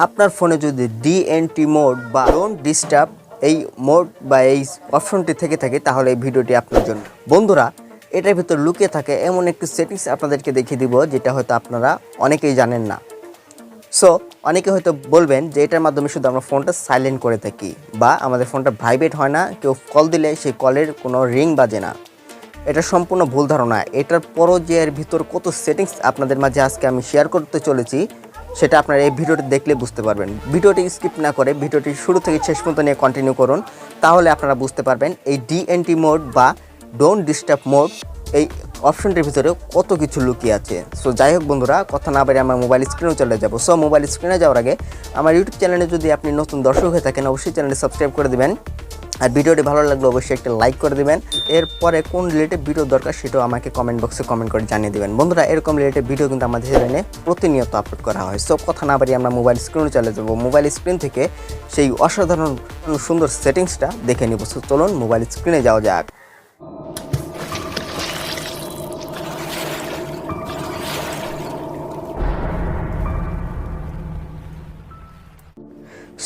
আপনার ফোনে যদি ডিএনটি মোড বা ডোন্ট ডিস্টার্ব এই মোড বা এই অপশনটি থেকে থাকে তাহলে এই ভিডিওটি আপনার জন্য। বন্ধুরা, এটার ভিতর লুকিয়ে থাকে এমন একটি সেটিংস আপনাদেরকে দেখিয়ে দিব যেটা হয়তো আপনারা অনেকেই জানেন না। সো অনেকে হয়তো বলবেন যে এটার মাধ্যমে শুধু আমরা ফোনটা সাইলেন্ট করে থাকি বা আমাদের ফোনটা ভাইব্রেট হয় না, কেউ কল দিলে সেই কলের কোনো রিং বাজে না। এটা সম্পূর্ণ ভুল ধারণা। এটার পরও যে এর ভিতর কত সেটিংস আপনাদের মাঝে আজকে আমি শেয়ার করতে চলেছি সেটা আপনারা এই ভিডিওটি দেখলে বুঝতে পারবেন। ভিডিওটি স্কিপ না করে ভিডিওটি শুরু থেকে শেষ পর্যন্ত নিয়ে কন্টিনিউ করুন, তাহলে আপনারা বুঝতে পারবেন এই ডিএনটি মোড বা ডোন্ট ডিস্টার্ব মোড এই অপশনটির ভিতরে কত কিছু লুকিয়ে আছে। সো যাই হোক বন্ধুরা, কথা না বেরিয়ে আমার মোবাইল স্ক্রিনেও চলে যাব। সো মোবাইল স্ক্রিনে যাওয়ার আগে আমার ইউটিউব চ্যানেলে যদি আপনি নতুন দর্শক হয়ে থাকেন অবশ্যই চ্যানেলটি সাবস্ক্রাইব করে দেবেন, আর ভিডিওটি ভালো লাগলে অবশ্যই একটা লাইক করে দেবেন। এরপরে কোন রিলেটেড ভিডিও দরকার সেটাও আমাকে কমেন্ট বক্সে কমেন্ট করে জানিয়ে দেবেন। বন্ধুরা, এরকম রিলেটেড ভিডিও কিন্তু আমাদের চ্যানেলে প্রতিনিয়ত আপলোড করা হয়। সব কথা না বাড়িয়ে আমরা মোবাইল স্ক্রিনে চলে যাব। মোবাইল স্ক্রিন থেকে সেই অসাধারণ সুন্দর সেটিংসটা দেখে নিব। সো চলুন মোবাইল স্ক্রিনে যাওয়া যাক।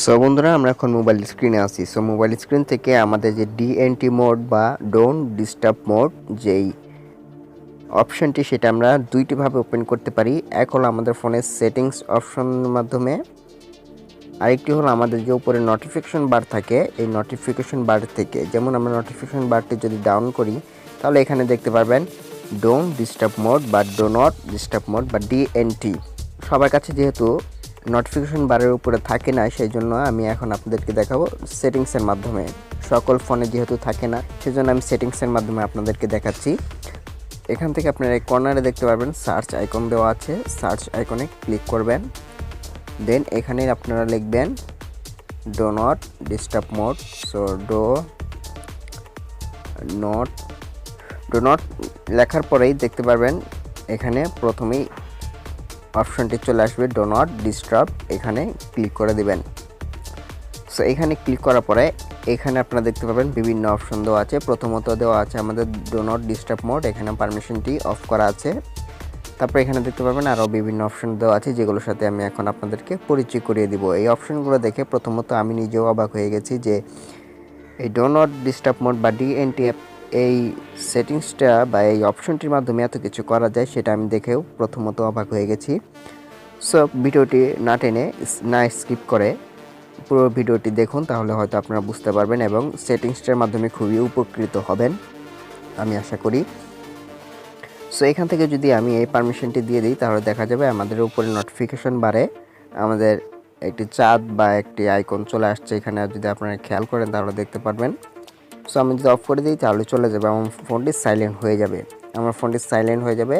সো বন্ধুরা, আমরা এখন মোবাইল স্ক্রিনে আছি। সো মোবাইল স্ক্রিন থেকে আমাদের যে ডিএনটি মোড বা ডোন্ট ডিস্টার্ব মোড যেই অপশানটি সেটা আমরা দুইটিভাবে ওপেন করতে পারি। এক হলো আমাদের ফোনের সেটিংস অপশনের মাধ্যমে, আরেকটি হলো আমাদের যে উপরে নোটিফিকেশন বার থাকে এই নোটিফিকেশন বার থেকে। যেমন আমরা নোটিফিকেশন বারটি যদি ডাউন করি তাহলে এখানে দেখতে পারবেন ডোন্ট ডিস্টার্ব মোড বা ডো নট ডিস্টার্ব মোড বা ডিএনটি। সবার কাছে যেহেতু নোটিফিকেশন বারের উপরে থাকে না, সেই জন্য আমি এখন আপনাদেরকে দেখাবো সেটিংসের মাধ্যমে। সকল ফোনে যেহেতু থাকে না সেজন্য আমি সেটিংসের মাধ্যমে আপনাদেরকে দেখাচ্ছি। এখান থেকে আপনারা এই কর্নারে দেখতে পারবেন সার্চ আইকন দেওয়া আছে, সার্চ আইকনে ক্লিক করবেন। দেন এখানে আপনারা লিখবেন do not disturb mode. So do not লেখার পরেই দেখতে পারবেন এখানে প্রথমেই অপশনটি চলে আসবে ডো নট ডিস্টার্ব, এখানে ক্লিক করে দিবেন। সো এখানে ক্লিক করার পরে এখানে আপনারা দেখতে পাবেন বিভিন্ন অপশন দেওয়া আছে। প্রথমত দেওয়া আছে আমাদের ডো নট ডিস্টার্ব মোড, এখানে পারমিশনটি অফ করা আছে। তারপর এখানে দেখতে পাবেন আরও বিভিন্ন অপশন দেওয়া আছে যেগুলোর সাথে আমি এখন আপনাদেরকে পরিচয় করিয়ে দিব। এই অপশনগুলো দেখে প্রথমত আমি নিজেও অবাক হয়ে গেছি যে এই ডো নট ডিস্টার্ব মোড বা ডিএনটি এই সেটিংসটা বা এই অপশনটির মাধ্যমে এত কিছু করা যায় সেটা আমি দেখেও প্রথমত অবাক হয়ে গেছি। সো ভিডিওটি না টেনে না স্কিপ করে পুরো ভিডিওটি দেখুন, তাহলে হয়তো আপনারা বুঝতে পারবেন এবং সেটিংসটার মাধ্যমে খুবই উপকৃত হবেন আমি আশা করি। সো এখান থেকে যদি আমি এই পারমিশনটি দিয়ে দিই তাহলে দেখা যাবে আমাদের উপরে নোটিফিকেশন বারে আমাদের একটি চাঁদ বা একটি আইকন চলে আসছে। এখানে যদি আপনারা খেয়াল করেন তাহলে দেখতে পারবেন। সো আমি যদি অফ করে দিই তাহলে চলে যাবে, আমার ফোনটি সাইলেন্ট হয়ে যাবে। আমার ফোনটি সাইলেন্ট হয়ে যাবে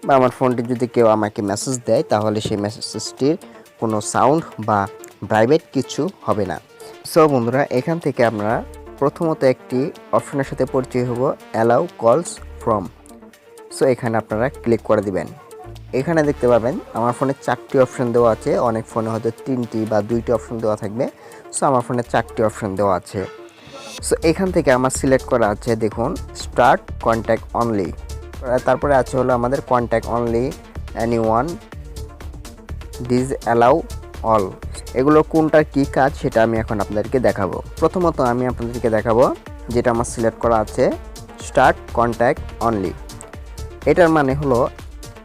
বা আমার ফোনটি যদি কেউ আমাকে মেসেজ দেয় তাহলে সেই মেসেজটির কোনো সাউন্ড বা ভাইব্রেট কিছু হবে না। সো বন্ধুরা, এখান থেকে আপনারা প্রথমত একটি অপশনের সাথে পরিচয় হব, অ্যালাউ কলস ফ্রম। সো এখানে আপনারা ক্লিক করে দিবেন। এখানে দেখতে পাবেন আমার ফোনে 4টি অপশন দেওয়া আছে, অনেক ফোনে হয়তো 3টি বা 2টি অপশন দেওয়া থাকবে। সো আমার ফোনে 4টি অপশন দেওয়া আছে। সো এখান থেকে আমার সিলেক্ট করা আছে দেখুন স্টার্ট কন্ট্যাক্ট অনলি, তারপরে আছে হলো আমাদের contact only, anyone, disallow all. এগুলো কোনটার কী কাজ সেটা আমি এখন আপনাদেরকে দেখাবো। প্রথমত আমি আপনাদেরকে দেখাবো যেটা আমার সিলেক্ট করা আছে স্টার্ট কন্ট্যাক্ট অনলি। এটার মানে হলো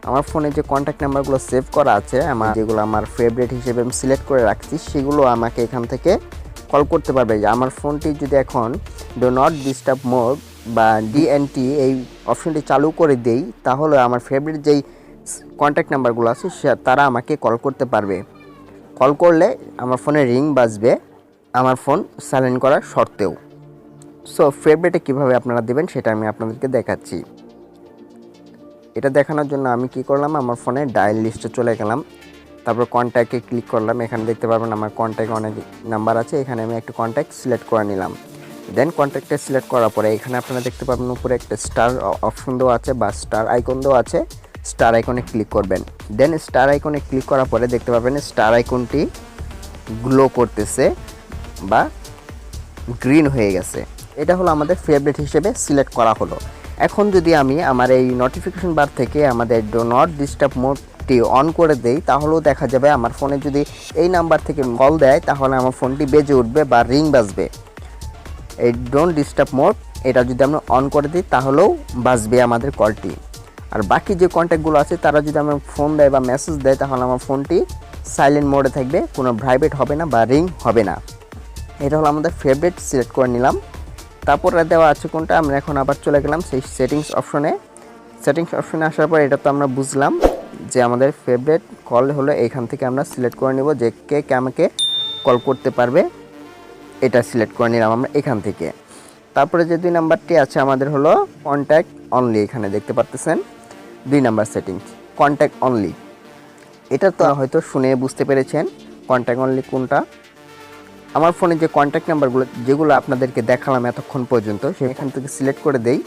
আমার ফোনে যে কন্ট্যাক্ট নাম্বারগুলো সেভ করা আছে, আমার যেগুলো আমার ফেভারিট হিসেবে আমি সিলেক্ট করে রাখছি সেগুলো আমাকে এখান থেকে কল করতে পারবে। যে আমার ফোনটি যদি এখন ডো নট ডিস্টার্ব মোড বা ডিএনটি এই অপশনটি চালু করে দেই তাহলে আমার ফেভারিট যেই কন্ট্যাক্ট নাম্বারগুলো আছে তারা আমাকে কল করতে পারবে। কল করলে আমার ফোনে রিং বাজবে আমার ফোন সাইলেন্ট করার শর্তেও। সো ফেভারিটে কীভাবে আপনারা দেবেন সেটা আমি আপনাদেরকে দেখাচ্ছি। এটা দেখানোর জন্য আমি কি করলাম, আমার ফোনে ডায়াল লিস্টে চলে গেলাম, তারপর কন্ট্যাক্টে ক্লিক করলাম। এখানে দেখতে পারবেন আমার কন্ট্যাক্ট অনেক নাম্বার আছে, এখানে আমি একটা কন্ট্যাক্ট সিলেক্ট করে নিলাম। দেন কন্ট্যাক্টে সিলেক্ট করার পরে এখানে আপনারা দেখতে পাবেন উপরে একটা স্টার অপশন দেওয়া আছে বা স্টার আইকন দেওয়া আছে, স্টার আইকনে ক্লিক করবেন। দেন স্টার আইকনে ক্লিক করার পরে দেখতে পাবেন স্টার আইকনটি গ্লো করতেছে বা গ্রিন হয়ে গেছে। এটা হলো আমাদের ফেভারিট হিসেবে সিলেক্ট করা হলো। এখন যদি আমি আমার এই নোটিফিকেশন বার থেকে আমাদের ডো নট ডিস্টার্ব মোডটি কলটি অন করে দেই তাহলেও দেখা যাবে আমার ফোনে যদি এই নাম্বার থেকে কল দেয় তাহলে আমার ফোনটি বেজে উঠবে বা রিং বাজবে। এই ডোন্ট ডিস্টার্ব মোড এটা যদি আমরা অন করে দিই তাহলেও বাজবে আমাদের কলটি। আর বাকি যে কন্ট্যাক্টগুলো আছে তারা যদি আমার ফোন দেয় বা মেসেজ দেয় তাহলে আমার ফোনটি সাইলেন্ট মোডে থাকবে, কোনো ভাইব্রেট হবে না বা রিং হবে না। এটা হলো আমাদের ফেভারিট সিলেক্ট করে নিলাম। তারপর দেওয়া আছে কোনটা, আমরা এখন আবার চলে গেলাম সেই সেটিংস অপশনে। সেটিংস অপশনে আসার পর এটা তো আমরা বুঝলাম যে আমাদের ফেভারিট কল হলো এইখান থেকে আমরা সিলেক্ট করে নেব যে কে আমাকে কল করতে পারবে, এটা সিলেক্ট করে নিলাম আমরা এখান থেকে। তারপরে যে 2 নাম্বারটি আছে আমাদের হলো কন্ট্যাক্ট অনলি, এখানে দেখতে পাচ্ছেন 2 নাম্বার সেটিংস কন্ট্যাক্ট অনলি। এটা তো হয়তো শুনে বুঝতে পেরেছেন কন্ট্যাক্ট অনলি কোনটা। আমার ফোনে যে কন্ট্যাক্ট নাম্বারগুলো যেগুলো আপনাদেরকে দেখালাম এতক্ষণ পর্যন্ত সেখান থেকে সিলেক্ট করে দেই।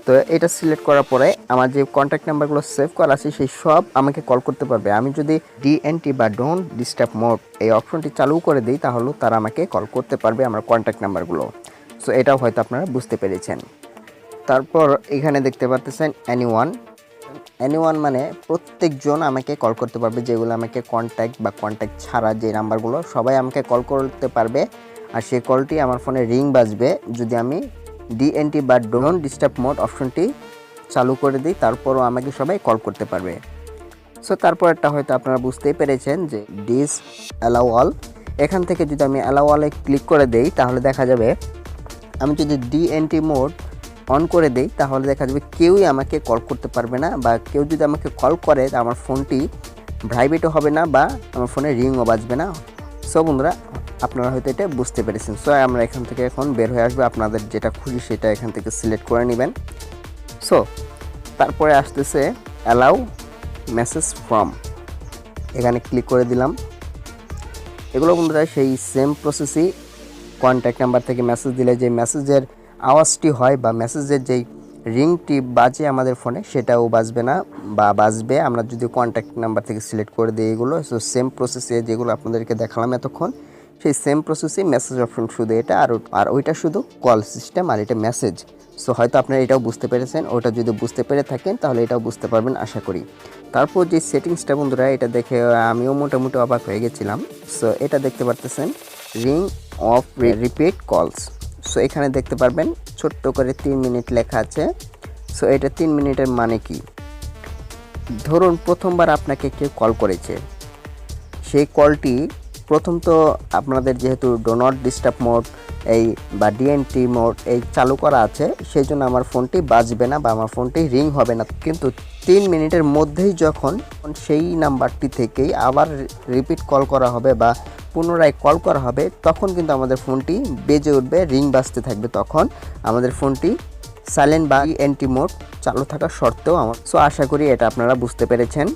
তো এটা সিলেক্ট করার পরে আমার যে কন্ট্যাক্ট নাম্বারগুলো সেভ করা আছে সেই সব আমাকে কল করতে পারবে। আমি যদি ডিএনটি বা ডোন্ট ডিস্টার্ব মোড এই অপশনটি চালু করে দিই তাহলেও তারা আমাকে কল করতে পারবে আমার কন্ট্যাক্ট নাম্বারগুলো। সো এটাও হয়তো আপনারা বুঝতে পেরেছেন। তারপর এখানে দেখতে পাচ্ছেন এনিওয়ান মানে প্রত্যেকজন আমাকে কল করতে পারবে, যেগুলো আমাকে কন্ট্যাক্ট বা কন্ট্যাক্ট ছাড়া যে নাম্বারগুলো সবাই আমাকে কল করতে পারবে। আর সেই কলটি আমার ফোনে রিং বাজবে যদি আমি ডিএনটি বা ডোন্ট ডিস্টার্ব মোড অপশনটি চালু করে দিই, তারপরও আমাকে সবাই কল করতে পারবে। সো তারপরটা হয়তো আপনারা বুঝতেই পেরেছেন যে ডিস অ্যালাউ অল, এখান থেকে যদি আমি অ্যালাউ অলে ক্লিক করে দেই তাহলে দেখা যাবে আমি যদি ডিএনটি মোড অন করে দেই তাহলে দেখা যাবে কেউই আমাকে কল করতে পারবে না, বা কেউ যদি আমাকে কল করে আমার ফোনটি ভাইব্রেটও হবে না বা আমার ফোনে রিংও বাজবে না। সো বন্ধুরা আপনারা হয়তো এটা বুঝতে পেরেছেন। সো আমরা এখান থেকে এখন বের হয়ে আসবে, আপনাদের যেটা খুশি সেটা এখান থেকে সিলেক্ট করে নেবেন। সো তারপরে আসতেছে অ্যালাউ মেসেজ ফ্রম, এখানে ক্লিক করে দিলাম। এগুলো বন্ধুরা সেই সেম প্রসেসই, কন্ট্যাক্ট নাম্বার থেকে মেসেজ দিলে যে মেসেজের আওয়াজটি হয় বা মেসেজের যেই রিংটি বাজে আমাদের ফোনে সেটাও বাজবে না বা বাজবে আমরা যদি কন্ট্যাক্ট নাম্বার থেকে সিলেক্ট করে দিই এগুলো। সো সেম প্রসেসে যেগুলো আপনাদেরকে দেখালাম এতক্ষণ সেই সেম প্রসেসে মেসেজ অপশন শুধু এটা, আর ওইটা শুধু কল সিস্টেম আর এটা মেসেজ। সো হয়তো আপনারা এটাও বুঝতে পেরেছেন, ওটা যদি বুঝতে পেরে থাকেন তাহলে এটাও বুঝতে পারবেন আশা করি। তারপর যে সেটিংসটা বন্ধুরা এটা দেখে আমিও মোটামুটি অবাক হয়ে গেছিলাম। সো এটা দেখতে পারতেছেন রিং অফ রিপিট কলস। সো এখানে দেখতে পারবেন ছোট্ট করে 3 মিনিট লেখা আছে। সো এটা 3 মিনিটের মানে কি, ধরুন প্রথমবার আপনাকে কেউ কল করেছে, সেই কলটি প্রথম তো আপনাদের যেহেতু ডো নট ডিস্টার্ব মোড এই বা ডিএনটি মোড এই চালু করা আছে সেই জন্য আমার ফোনটি বাজবে না বা আমার ফোনটি রিং হবে না। কিন্তু 3 মিনিটের মধ্যেই যখন সেই নাম্বারটি থেকেই আবার রিপিট কল করা হবে বা পুনরায় কল করা হবে তখন কিন্তু আমাদের ফোনটি বেজে উঠবে, রিং বাজতে থাকবে। তখন আমাদের ফোনটি সাইলেন্ট বা ডিএনটি মোড চালু থাকা সত্ত্বেও সো আশা করি এটা আপনারা বুঝতে পেরেছেন,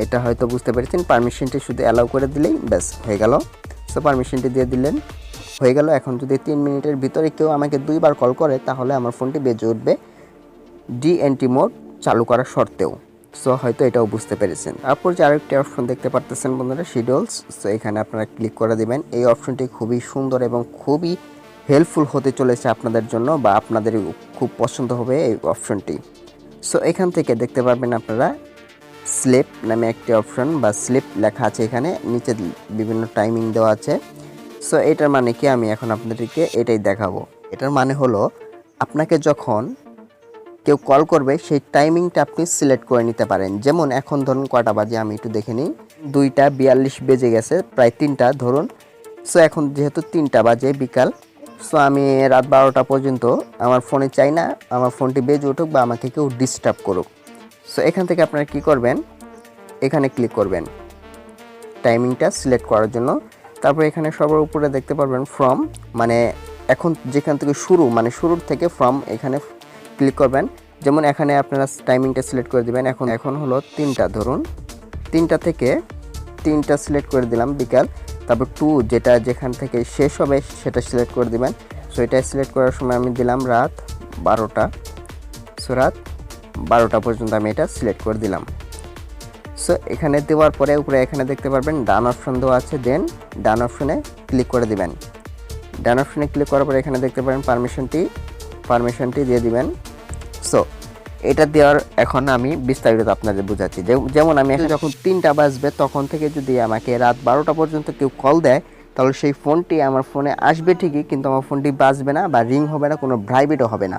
এটা হয়তো বুঝতে পেরেছেন। পারমিশনটি শুধু অ্যালাউ করে দিলেই ব্যাস হয়ে গেল। সো পারমিশনটি দিয়ে দিলেন, হয়ে গেল। এখন যদি 3 মিনিটের ভিতরে কেউ আমাকে 2 বার কল করে তাহলে আমার ফোনটি বেজে উঠবে ডিএনটি মোড চালু করা সত্ত্বেও। সো হয়তো এটাও বুঝতে পেরেছেন। তারপর যে আরেকটি অপশন দেখতে পারতেছেন বন্ধুরা শিডিউলস। সো এখানে আপনারা ক্লিক করে দিবেন। এই অপশনটি খুবই সুন্দর এবং খুবই হেল্পফুল হতে চলেছে আপনাদের জন্য বা আপনাদের খুব পছন্দ হবে এই অপশনটি। সো এখান থেকে দেখতে পারবেন আপনারা স্লিপ নামে একটি অপশন বা স্লিপ লেখা আছে, এখানে নিচে বিভিন্ন টাইমিং দেওয়া আছে। সো এটার মানে কি আমি এখন আপনাদেরকে এটাই দেখাবো। এটার মানে হলো আপনাকে যখন কেউ কল করবে সেই টাইমিংটা আপনি সিলেক্ট করে নিতে পারেন। যেমন এখন ধরুন কটা বাজে আমি একটু দেখে নিই, 2:42 বেজে গেছে, প্রায় 3টা ধরুন। সো এখন যেহেতু 3টা বাজে বিকাল, সো আমি রাত 12টা পর্যন্ত আমার ফোনে চাই না আমার ফোনটি বেজে উঠুক বা আমাকে কেউ ডিস্টার্ব করুক। সো এখান থেকে আপনারা কি করবেন, এখানে ক্লিক করবেন টাইমিংটা সিলেক্ট করার জন্য। তারপর এখানে সবার উপরে দেখতে পারবেন ফ্রম, মানে এখন যেখান থেকে শুরু মানে শুরুর থেকে ফ্রম এখানে ক্লিক করবেন। যেমন এখানে আপনারা টাইমিংটা সিলেক্ট করে দিবেন। এখন হলো 3টা, ধরুন 3টা থেকে 3টা সিলেক্ট করে দিলাম বিকাল। তারপর 2 যেটা যেখান থেকে শেষ হবে সেটা সিলেক্ট করে দিবেন। সো এটা সিলেক্ট করার সময় আমি দিলাম রাত 12টা। সো রাত 12টা পর্যন্ত আমি এটা সিলেক্ট করে দিলাম। সো এখানে দেওয়ার পরে উপরে এখানে দেখতে পারবেন ডান অপশন দেওয়া আছে, দেন ডান অপশনে ক্লিক করে দিবেন। ডান অপশনে ক্লিক করার পরে এখানে দেখতে পারেন পারমিশনটি দিয়ে দিবেন। সো এটা দেওয়ার এখন আমি বিস্তারিত আপনাদের বোঝাচ্ছি। যেমন আমি এখন যখন 3টা বাজবে তখন থেকে যদি আমাকে রাত 12টা পর্যন্ত কেউ কল দেয়, তাহলে সেই ফোনটি আমার ফোনে আসবে ঠিকই, কিন্তু আমার ফোনটি বাজবে না বা রিং হবে না, কোনো ভাইব্রেটও হবে না।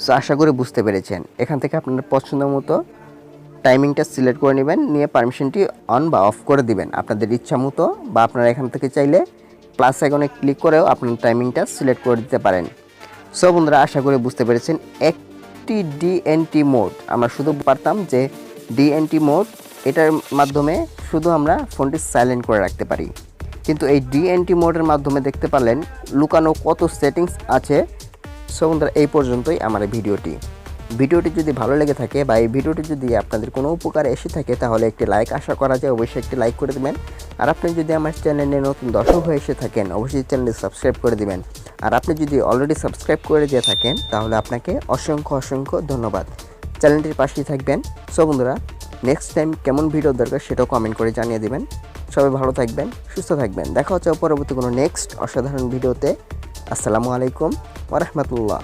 সো আশা করি বুঝতে পেরেছেন। এখান থেকে আপনার পছন্দ মতো টাইমিংটা সিলেক্ট করে নেবেন, নিয়ে পারমিশনটি অন বা অফ করে দিবেন আপনাদের ইচ্ছা মতো, বা আপনারা এখান থেকে চাইলে প্লাস আইকনে ক্লিক করেও আপনার টাইমিংটা সিলেক্ট করে দিতে পারেন। সো বন্ধুরা, আশা করি বুঝতে পেরেছেন। একটি ডিএনটি মোড আমরা শুধু পারতাম যে ডিএনটি মোড, এটার মাধ্যমে শুধু আমরা ফোনটি সাইলেন্ট করে রাখতে পারি, কিন্তু এই ডিএনটি মোডের মাধ্যমে দেখতে পারলেন লুকানো কত সেটিংস আছে। সো বন্ধুরা, এই পর্যন্তই আমার ভিডিওটি যদি ভালো লেগে থাকে বা এই ভিডিওটি যদি আপনাদের কোনো উপকারে এসে থাকে, তাহলে একটি লাইক আশা করা যায়, অবশ্যই একটি লাইক করে দেবেন। আর আপনি যদি আমার চ্যানেলে নতুন দর্শক হয়ে এসে থাকেন, অবশ্যই চ্যানেলটি সাবস্ক্রাইব করে দিবেন। আর আপনি যদি অলরেডি সাবস্ক্রাইব করে দিয়ে থাকেন, তাহলে আপনাকে অসংখ্য ধন্যবাদ। চ্যানেলটির পাশেই থাকবেন। সো বন্ধুরা, নেক্সট টাইম কেমন ভিডিও দরকার সেটাও কমেন্ট করে জানিয়ে দিবেন। সবাই ভালো থাকবেন, সুস্থ থাকবেন। দেখা হচ্ছে পরবর্তী কোনো নেক্সট অসাধারণ ভিডিওতে। আসসালামু আলাইকুম ওয়া রাহমাতুল্লাহ।